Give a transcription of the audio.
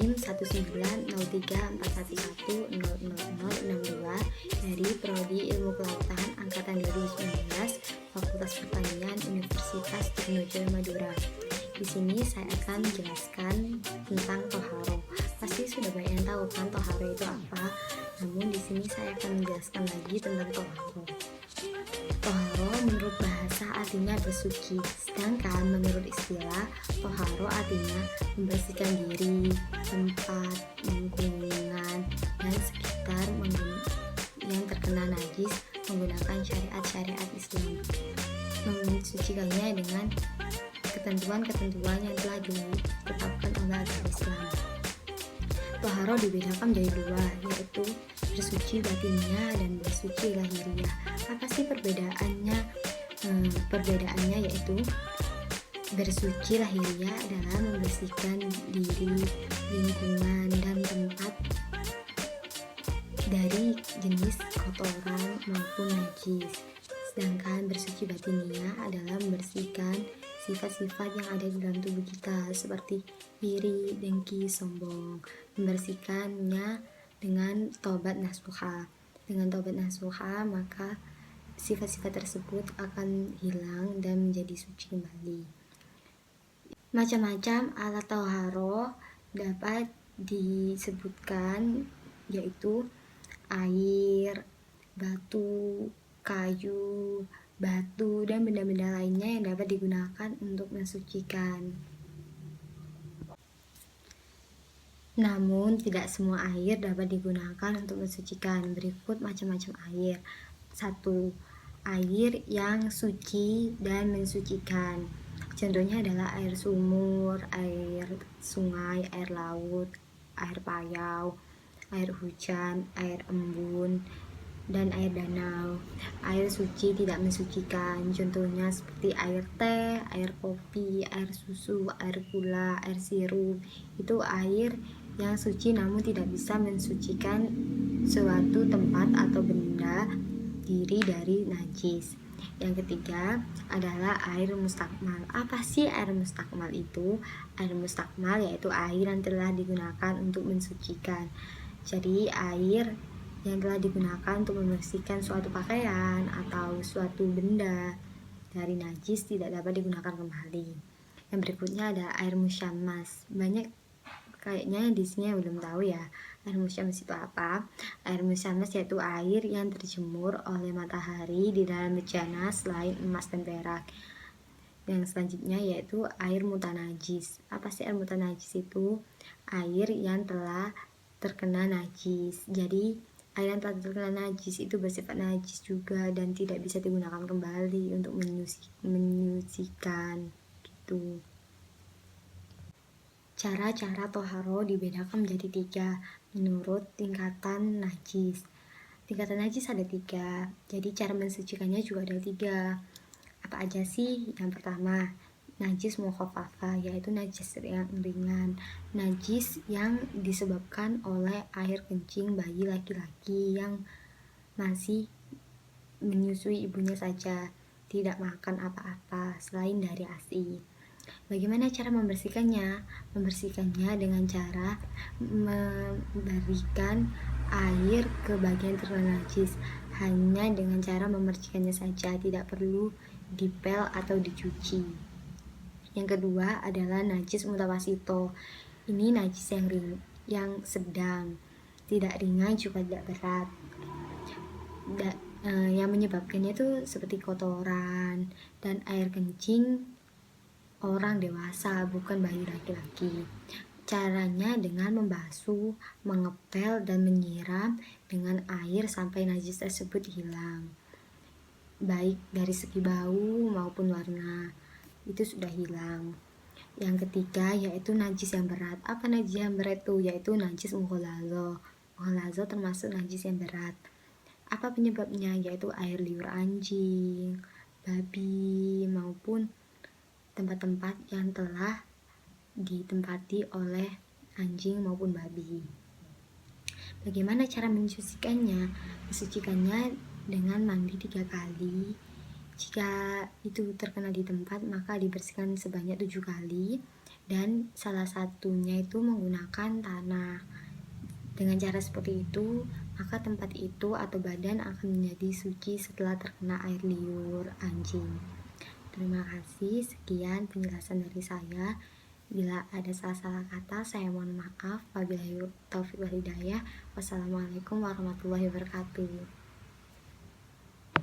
NIM 1903411000062 dari Prodi Ilmu Kelautan Angkatan 2019 Fakultas Pertanian Universitas Trunojoyo Madura. Di sini saya akan menjelaskan tentang toharo. Pasti sudah banyak yang tahu kan toharo itu apa. Namun di sini saya akan menjelaskan lagi tentang toharo. Toharo menurut bahasa artinya bersuci, sedangkan menurut istilah toharo artinya membersihkan diri, tempat, lingkungan, dan sekitar yang terkena najis menggunakan syariat-syariat Islam, mensucikannya dengan ketentuan-ketentuan yang telah ditetapkan oleh agama Islam. Toharo dibedakan menjadi dua, yaitu bersuci batinnya dan bersuci lahiriah. Apa sih perbedaannya? Perbedaannya yaitu bersuci lahiriah adalah membersihkan diri, lingkungan, dan tempat dari jenis kotoran maupun najis. Sedangkan bersuci batiniah adalah membersihkan sifat-sifat yang ada di dalam tubuh kita seperti iri, dengki, sombong. Membersihkannya dengan taubat nasuha. Dengan taubat nasuha maka sifat-sifat tersebut akan hilang dan menjadi suci kembali. Macam-macam alat toharo dapat disebutkan, yaitu air, batu, kayu, batu, dan benda-benda lainnya yang dapat digunakan untuk mensucikan. Namun tidak semua air dapat digunakan untuk mensucikan. Berikut macam-macam air. 1. Air yang suci dan mensucikan. Contohnya adalah air sumur, air sungai, air laut, air payau, air hujan, air embun, dan air danau. Air suci tidak mensucikan, contohnya seperti air teh, air kopi, air susu, air gula, air sirup. Itu air yang suci namun tidak bisa mensucikan suatu tempat atau benda diri dari najis. Yang ketiga adalah air mustakmal. Apa sih air mustakmal itu? Air mustakmal yaitu air yang telah digunakan untuk mensucikan. Jadi air yang telah digunakan untuk membersihkan suatu pakaian atau suatu benda dari najis tidak dapat digunakan kembali. Yang berikutnya ada air musyammas. Banyak kayaknya di sini belum tahu ya air musyammas itu apa. Air musyammas yaitu air yang terjemur oleh matahari di dalam bejana selain emas dan perak. Yang selanjutnya yaitu air mutanajis. Apa sih air mutanajis itu? Air yang telah terkena najis. Jadi air yang telah terkena najis itu bersifat najis juga dan tidak bisa digunakan kembali untuk menyucikan gitu. Cara-cara toharo dibedakan menjadi 3 menurut tingkatan najis. Tingkatan najis ada 3, jadi cara mensucikannya juga ada 3. Apa aja sih? Yang pertama, najis mukhaffafa, yaitu najis yang ringan. Najis yang disebabkan oleh air kencing bayi laki-laki yang masih menyusui ibunya saja, tidak makan apa-apa selain dari ASI. Bagaimana cara membersihkannya? Membersihkannya dengan cara memberikan air ke bagian terkena najis, hanya dengan cara memercikannya saja, tidak perlu dipel atau dicuci. Yang kedua adalah najis mutawasito. Ini najis yang sedang, tidak ringan juga tidak berat. Yang menyebabkannya itu seperti kotoran dan air kencing orang dewasa, bukan bayi laki-laki. Caranya dengan membasuh, mengepel, dan menyiram dengan air sampai najis tersebut hilang. Baik dari segi bau maupun warna, itu sudah hilang. Yang ketiga yaitu najis yang berat. Apa najis yang berat itu? Yaitu najis mughallazo. Mughallazo termasuk najis yang berat. Apa penyebabnya? Yaitu air liur anjing, babi, maupun tempat-tempat yang telah ditempati oleh anjing maupun babi. Bagaimana cara mensucikannya? Mensucikannya dengan mandi 3 kali. Jika itu terkena di tempat, maka dibersihkan sebanyak 7 kali dan salah satunya itu menggunakan tanah. Dengan cara seperti itu, maka tempat itu atau badan akan menjadi suci setelah terkena air liur anjing. Terima kasih, sekian penjelasan dari saya. Bila ada salah-salah kata, saya mohon maaf. Wabillahi taufiq wal hidayah. Wassalamualaikum warahmatullahi wabarakatuh.